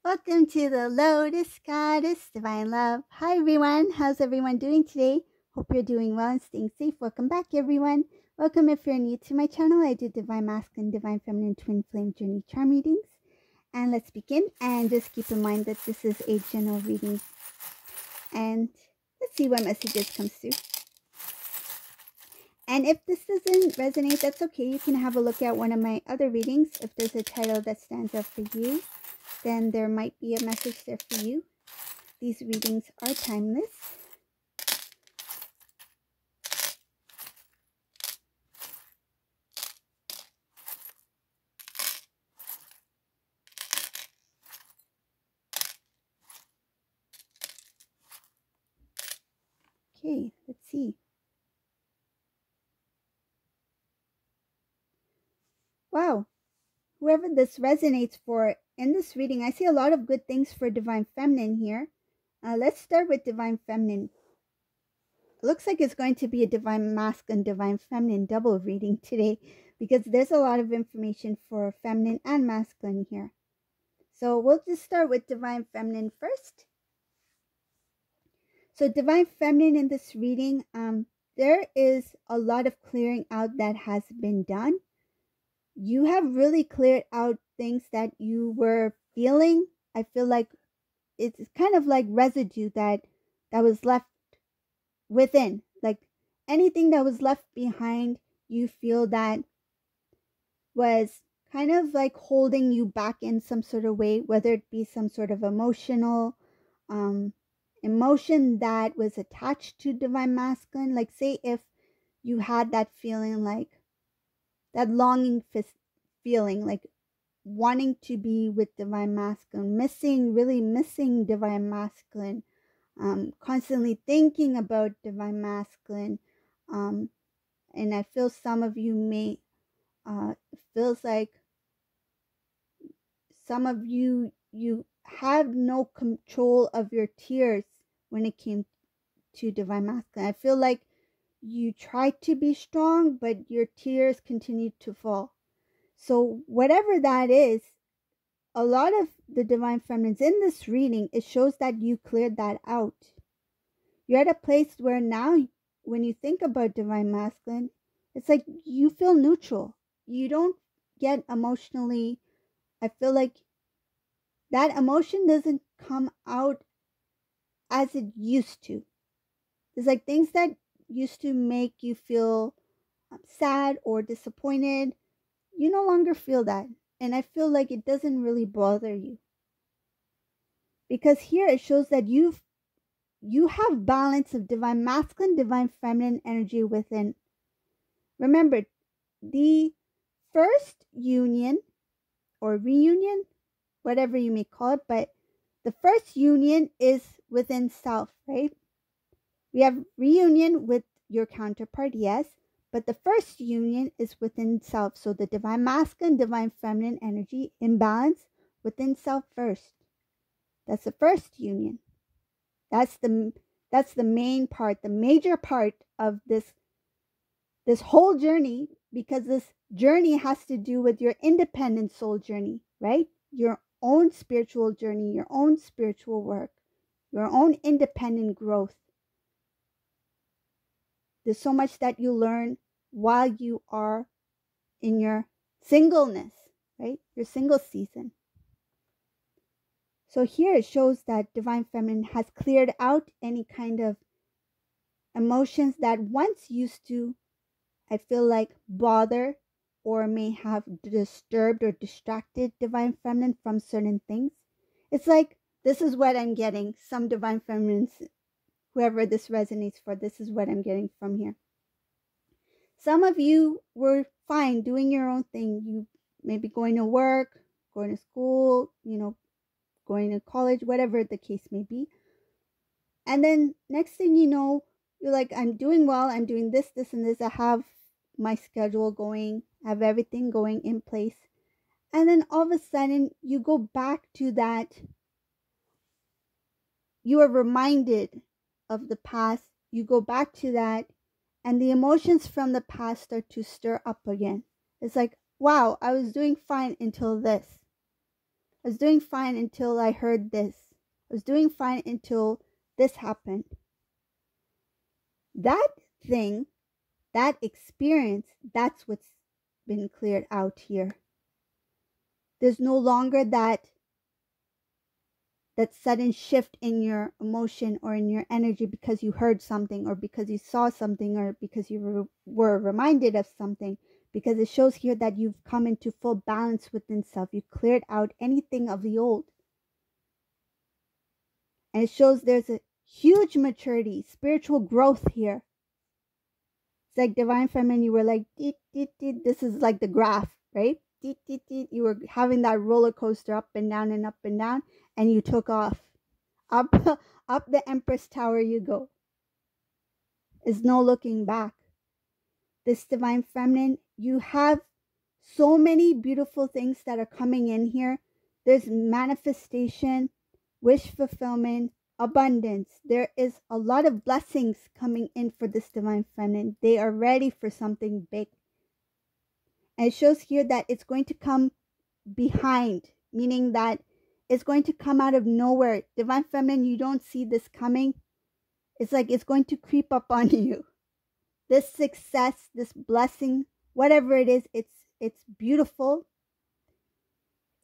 Welcome to the Lotus Goddess Divine Love. Hi everyone, how's everyone doing today? Hope you're doing well and staying safe. Welcome back everyone. Welcome if you're new to my channel. I do Divine Masculine, Divine Feminine, Twin Flame Journey Charm readings. And let's begin. And just keep in mind that this is a general reading. And let's see what messages comes through. And if this doesn't resonate, that's okay. You can have a look at one of my other readings. If there's a title that stands out for you, then there might be a message there for you. These readings are timeless. Okay, let's see. Wow, whoever this resonates for in this reading, I see a lot of good things for Divine Feminine here. Let's start with Divine Feminine. It looks like it's going to be a Divine Masculine, Divine Feminine double reading today because there's a lot of information for Feminine and Masculine here. So we'll just start with Divine Feminine first. So Divine Feminine in this reading, there is a lot of clearing out that has been done. You have really cleared out things that you were feeling. I feel like it's kind of like residue that was left within. Like anything that was left behind, you feel that was kind of like holding you back in some sort of way, whether it be some sort of emotional emotion that was attached to Divine Masculine. Like say if you had that feeling, like that longing feeling, like wanting to be with Divine Masculine, really missing Divine Masculine, constantly thinking about Divine Masculine, and I feel some of you may, feels like some of you have no control of your tears when it came to Divine Masculine. I feel like you tried to be strong, but your tears continued to fall. So whatever that is, a lot of the Divine Feminines in this reading, it shows that you cleared that out. You're at a place where now when you think about Divine Masculine, it's like you feel neutral. You don't get emotionally, I feel like that emotion doesn't come out as it used to. It's like things that used to make you feel sad or disappointed, you no longer feel that. And I feel like it doesn't really bother you. Because here it shows that you have balance of Divine Masculine, Divine Feminine energy within. Remember, the first union or reunion, whatever you may call it, but the first union is within self, right? We have reunion with your counterpart, yes, but the first union is within self. So the Divine Masculine, Divine Feminine energy in balance within self first. That's the first union. That's the main part, the major part of this whole journey, because this journey has to do with your independent soul journey, right? Your own spiritual journey, your own spiritual work, your own independent growth. There's so much that you learn while you are in your singleness, right? Your single season. So here it shows that Divine Feminine has cleared out any kind of emotions that once used to, I feel like, bother or may have disturbed or distracted Divine Feminine from certain things. It's like, this is what I'm getting. Some Divine Feminines, whoever this resonates for, this is what I'm getting from here. Some of you were fine doing your own thing. You may be going to work, going to school, going to college, whatever the case may be. And then next thing you know, you're like, I'm doing well. I'm doing this, and this. I have my schedule going. I have everything going in place. And then all of a sudden, you go back to that. You are reminded of the past. You go back to that. And the emotions from the past start to stir up again. It's like, wow, I was doing fine until this. I was doing fine until I heard this. I was doing fine until this happened. That thing, that experience, that's what's been cleared out here. There's no longer that sudden shift in your emotion or in your energy because you heard something or because you saw something or because you were reminded of something, because it shows here that you've come into full balance within self. You cleared out anything of the old. And it shows there's a huge maturity, spiritual growth here. It's like Divine Feminine, you were like, this is like the graph, right? You were having that roller coaster up and down and up and down, and you took off. Up the Empress Tower you go. There's no looking back. This Divine Feminine, you have so many beautiful things that are coming in here. There's manifestation, wish fulfillment, abundance. There is a lot of blessings coming in for this Divine Feminine. They are ready for something big. And it shows here that it's going to come behind, meaning that it's going to come out of nowhere. Divine Feminine, you don't see this coming. It's like it's going to creep up on you. This success, this blessing, whatever it is, it's beautiful.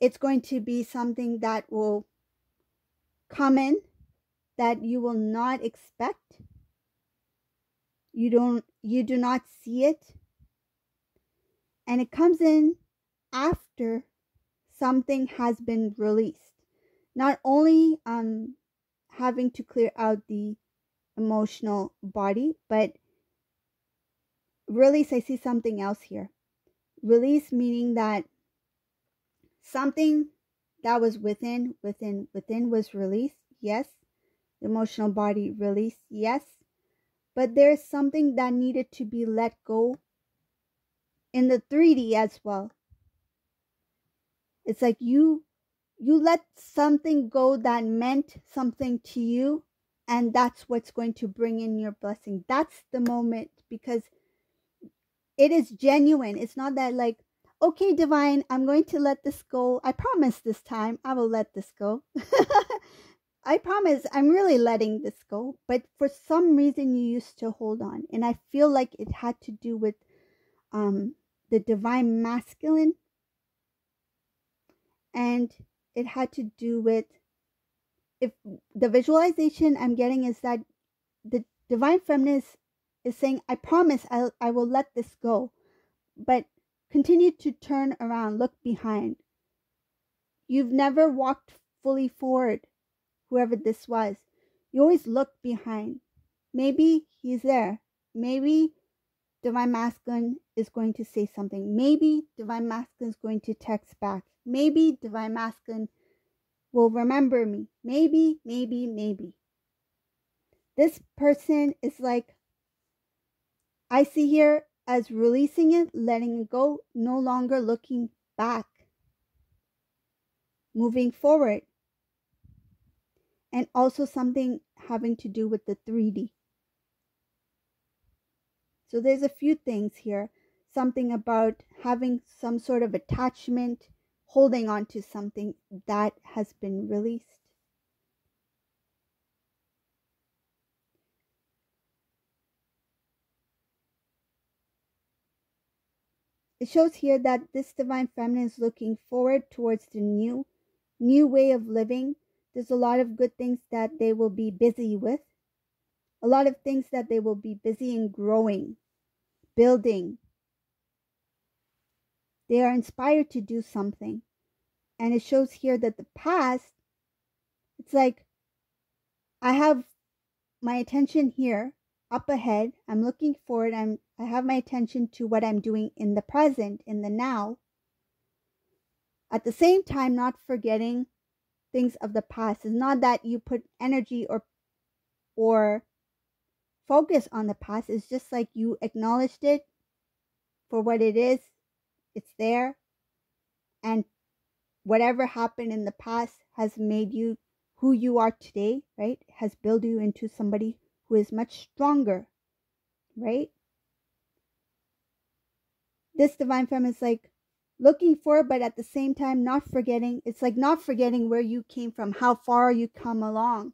It's going to be something that will come in that you will not expect. You do not see it. And it comes in after something has been released. Not only having to clear out the emotional body, but release, I see something else here. Release meaning that something that was within was released, yes. The emotional body released, yes. But there's something that needed to be let go in the 3D as well. It's like you let something go that meant something to you, and that's what's going to bring in your blessing. That's the moment, because it is genuine. It's not that like, okay, Divine, I'm going to let this go. I promise this time I will let this go. I promise I'm really letting this go. But for some reason you used to hold on. And I feel like it had to do with the Divine Masculine. And it had to do with, if the visualization I'm getting is that the Divine Feminine is saying, I promise I will let this go. But continue to turn around, look behind. You've never walked fully forward, whoever this was. You always look behind. Maybe he's there. Maybe Divine Masculine is going to say something. Maybe Divine Masculine is going to text back. Maybe Divine Masculine will remember me. Maybe. This person is like, I see here as releasing it, letting it go, no longer looking back. Moving forward. And also something having to do with the 3D. So there's a few things here. Something about having some sort of attachment, holding on to something that has been released. It shows here that this Divine Feminine is looking forward towards the new way of living. There's a lot of good things that they will be busy with. A lot of things that they will be busy in growing, building. They are inspired to do something. And it shows here that the past, it's like, I have my attention here, up ahead. I'm looking forward. I have my attention to what I'm doing in the present, in the now. At the same time, not forgetting things of the past. It's not that you put energy or focus on the past. It's just like you acknowledged it for what it is. It's there. And whatever happened in the past has made you who you are today, right? Has built you into somebody who is much stronger, right? This Divine Feminine is like, looking for, but at the same time not forgetting. It's like not forgetting where you came from, how far you come along,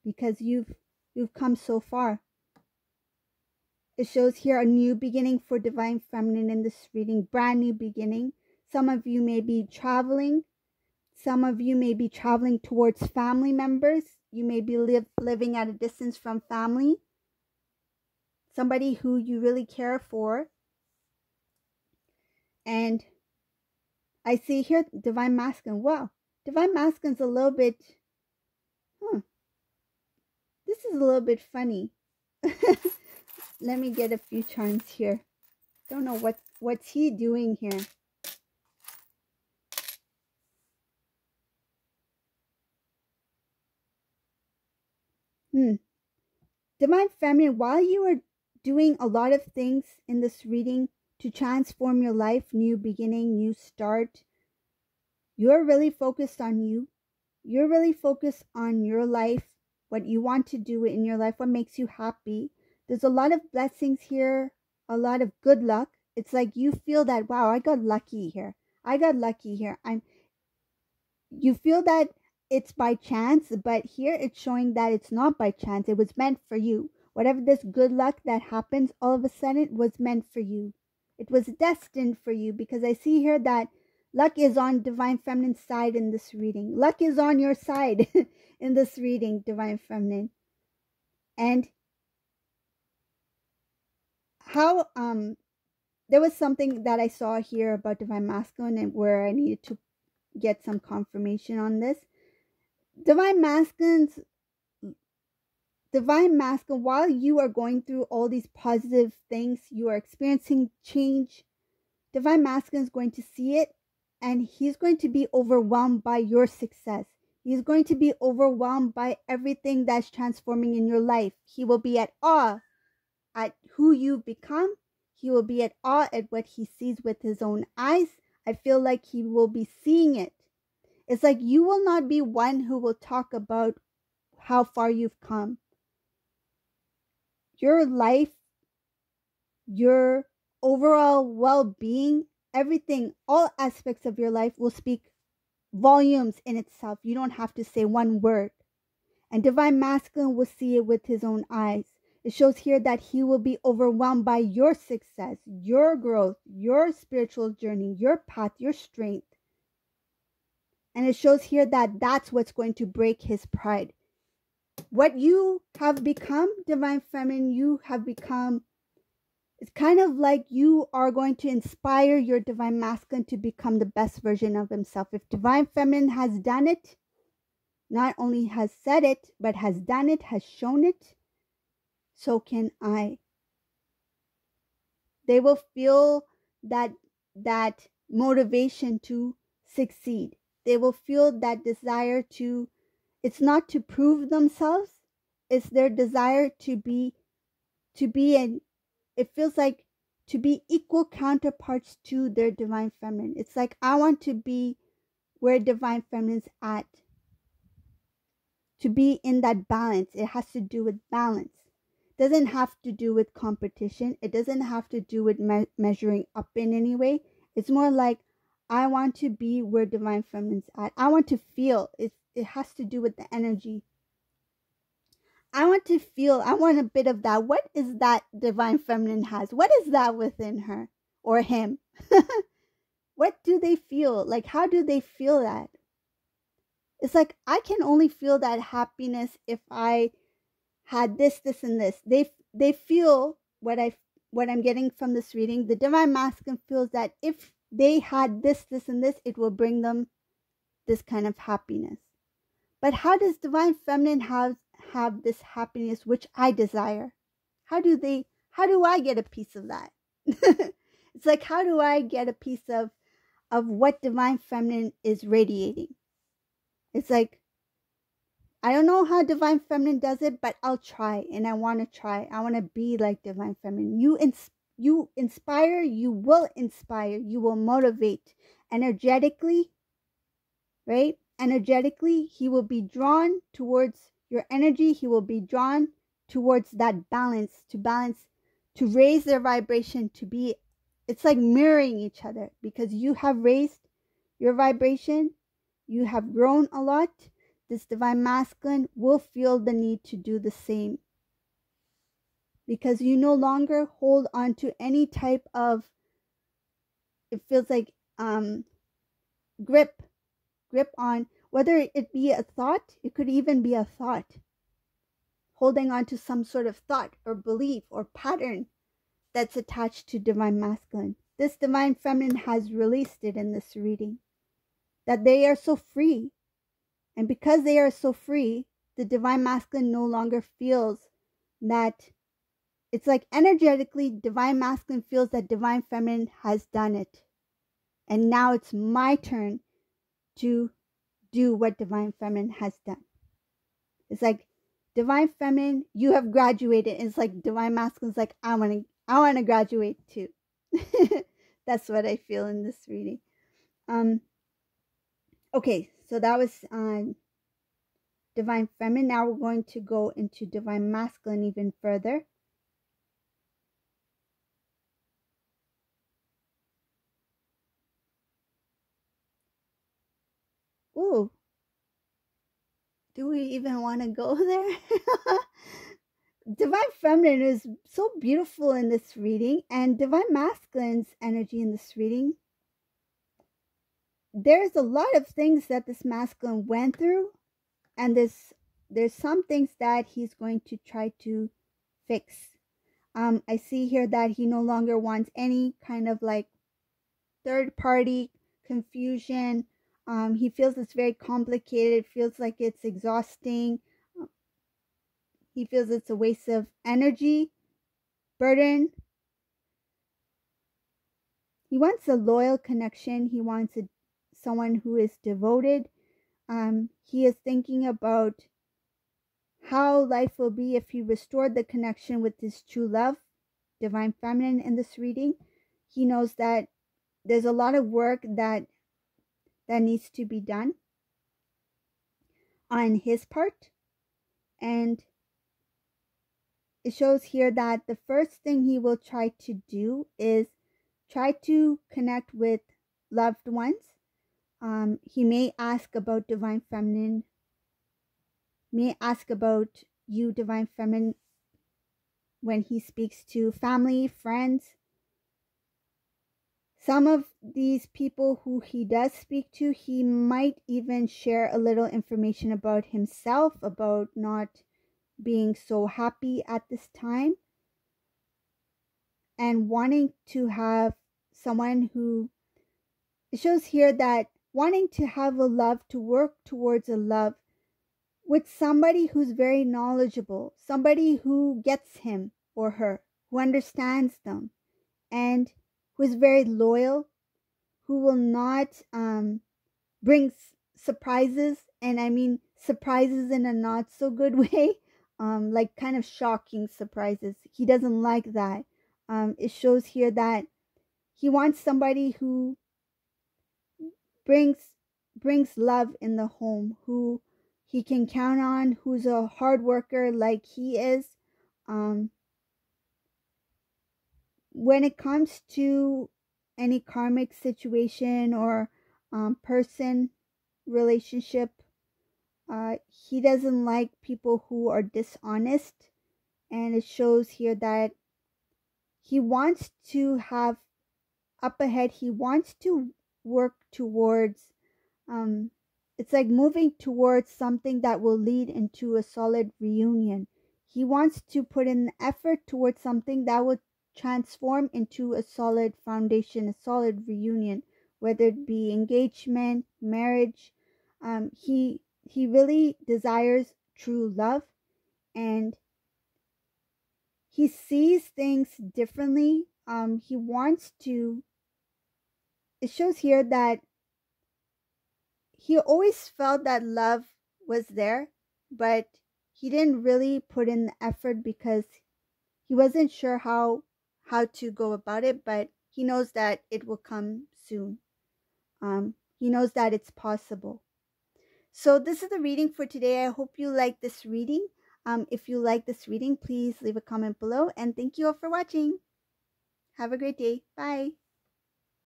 because you've come so far. It shows here a new beginning for Divine Feminine in this reading, brand new beginning. Some of you may be traveling. Some of you may be traveling towards family members. You may be living at a distance from family. Somebody who you really care for. And I see here Divine Masculine. Wow, Divine Masculine's a little bit, this is a little bit funny. Let me get a few charms here. Don't know what's he doing here. Divine Feminine, while you are doing a lot of things in this reading to transform your life, new beginning, new start, you're really focused on you. You're really focused on your life, what you want to do in your life, what makes you happy. There's a lot of blessings here, a lot of good luck. It's like you feel that, wow, I got lucky here. I got lucky here. You feel that it's by chance, but here it's showing that it's not by chance. It was meant for you. Whatever this good luck that happens all of a sudden was meant for you. It was destined for you, because I see here that luck is on Divine Feminine's side in this reading. Luck is on your side in this reading, Divine Feminine. And how there was something that I saw here about Divine Masculine and where I needed to get some confirmation on this. Divine Masculine, while you are going through all these positive things, you are experiencing change, Divine Masculine is going to see it, and he's going to be overwhelmed by your success. He's going to be overwhelmed by everything that's transforming in your life. He will be at awe at who you've become. He will be at awe at what he sees with his own eyes. I feel like he will be seeing it. It's like you will not be one who will talk about how far you've come. Your life, your overall well-being, everything, all aspects of your life will speak volumes in itself. You don't have to say one word. And Divine Masculine will see it with his own eyes. It shows here that he will be overwhelmed by your success, your growth, your spiritual journey, your path, your strength. And it shows here that that's what's going to break his pride. What you have become, Divine Feminine, you have become, it's kind of like you are going to inspire your Divine Masculine to become the best version of himself. If Divine Feminine has done it, not only has said it, but has done it, has shown it, so can I. They will feel that motivation to succeed. They will feel that desire to, it's not to prove themselves, it's their desire to be an, it feels like to be equal counterparts to their Divine Feminine. It's like, I want to be where Divine Feminine's at. To be in that balance. It has to do with balance. It doesn't have to do with competition. It doesn't have to do with measuring up in any way. It's more like, I want to be where Divine Feminine's at. I want to feel. It has to do with the energy. I want to feel. I want a bit of that. What is that Divine Feminine has? What is that within her or him? What do they feel? Like, how do they feel that? It's like, I can only feel that happiness if I had this, this, and this. They feel what I'm getting from this reading. The Divine Masculine feels that if they had this, this, and this, it will bring them this kind of happiness. But how does Divine Feminine have this happiness which I desire? How do I get a piece of that? It's like, how do I get a piece of what Divine Feminine is radiating? It's like, I don't know how Divine Feminine does it, but I'll try, and I want to try. I want to be like Divine Feminine. You inspire, you will inspire, you will motivate energetically, right? Energetically, he will be drawn towards your energy. He will be drawn towards that balance, to raise their vibration, to be it's like mirroring each other, because you have raised your vibration, you have grown a lot. This divine masculine will feel the need to do the same, because you no longer hold on to any type of, it feels like, grip on, whether it be a thought, it could even be a thought, holding on to some sort of thought or belief or pattern that's attached to divine masculine. This divine feminine has released it in this reading, that they are so free. And because they are so free, the divine masculine no longer feels that, it's like energetically, divine masculine feels that divine feminine has done it. And now it's my turn to do what divine feminine has done. It's like, divine feminine, you have graduated. It's like divine masculine's like, I want to graduate too. That's what I feel in this reading. Okay, so that was divine feminine. Now we're going to go into divine masculine even further. Ooh, do we even want to go there? Divine feminine is so beautiful in this reading, and divine masculine's energy in this reading, there's a lot of things that this masculine went through, and there's some things that he's going to try to fix. I see here that he no longer wants any kind of like third party confusion. He feels it's very complicated, feels like it's exhausting. He feels it's a waste of energy, burden. He wants a loyal connection. He wants someone who is devoted. He is thinking about how life will be if he restored the connection with his true love, divine feminine, in this reading. He knows that there's a lot of work that needs to be done on his part. And it shows here that the first thing he will try to do is try to connect with loved ones. He may ask about divine feminine, may ask about you, divine feminine, when he speaks to family, friends. Some of these people who he does speak to, he might even share a little information about himself, about not being so happy at this time, and wanting to have someone who, it shows here that wanting to have a love, to work towards a love with somebody who's very knowledgeable, somebody who gets him or her, who understands them, and who is very loyal, who will not bring surprises, and I mean surprises in a not so good way, like kind of shocking surprises. He doesn't like that. It shows here that he wants somebody who brings love in the home, who he can count on, who's a hard worker like he is. When it comes to any karmic situation or person relationship, he doesn't like people who are dishonest, and it shows here that he wants to have up ahead, he wants to work towards, it's like moving towards something that will lead into a solid reunion. He wants to put in effort towards something that will transform into a solid foundation, a solid reunion, whether it be engagement, marriage. He really desires true love, and he sees things differently. He wants to, it shows here that he always felt that love was there, but he didn't really put in the effort because he wasn't sure how to go about it, but he knows that it will come soon. He knows that it's possible. So this is the reading for today. I hope you like this reading. If you like this reading, please leave a comment below, and thank you all for watching. Have a great day. Bye.